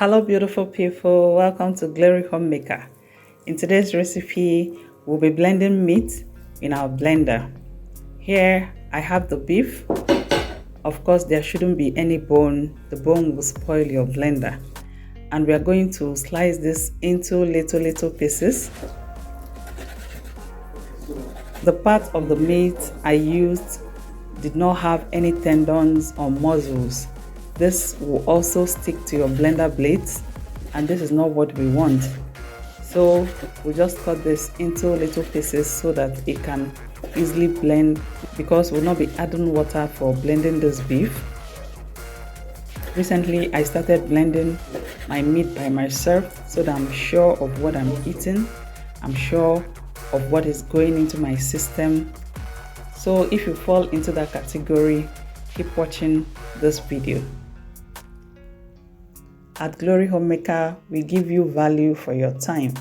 Hello beautiful people, welcome to Glory Homemaker. In today's recipe, we'll be blending meat in our blender. Here I have the beef. Of course there shouldn't be any bone, the bone will spoil your blender. And we are going to slice this into little pieces. The part of the meat I used did not have any tendons or muscles. This will also stick to your blender blades, and this is not what we want. So we just cut this into little pieces so that it can easily blend, because we'll not be adding water for blending this beef. Recently I started blending my meat by myself so that I'm sure of what I'm eating. I'm sure of what is going into my system. So if you fall into that category, keep watching this video. At Glory Homemaker, we give you value for your time.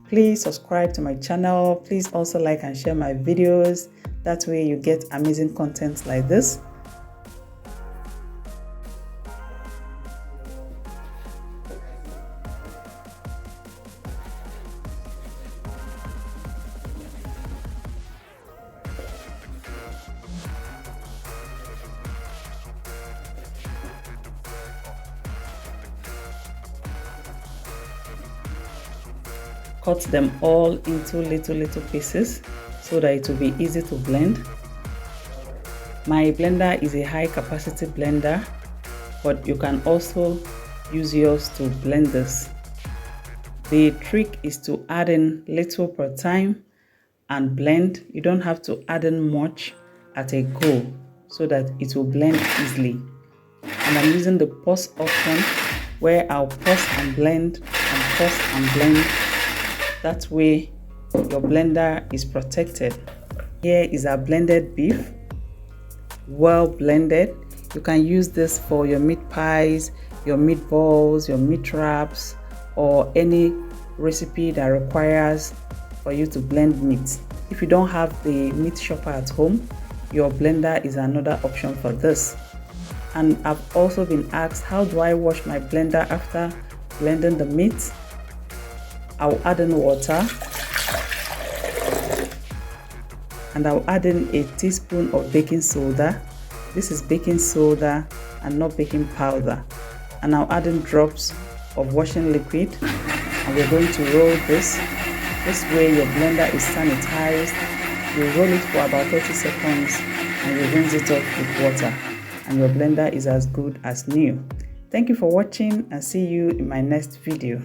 Please subscribe to my channel. Please also like and share my videos. That way you get amazing content like this. Cut them all into little pieces so that it will be easy to blend. My blender is a high capacity blender, but you can also use yours to blend this. The trick is to add in little per time and blend. You don't have to add in much at a go so that it will blend easily. And I'm using the pause option where I'll pause and blend and pause and blend. That way your blender is protected. Here is our blended beef, well blended. You can use this for your meat pies, your meatballs, your meat wraps, or any recipe that requires for you to blend meat. If you don't have the meat shopper at home, your blender is another option for this. And I've also been asked, how do I wash my blender after blending the meat? I'll add in water, and I'll add in a teaspoon of baking soda. This is baking soda and not baking powder. And I'll add in drops of washing liquid, and we're going to roll this. This way your blender is sanitized. You roll it for about 30 seconds and you rinse it off with water, and your blender is as good as new. Thank you for watching, and see you in my next video.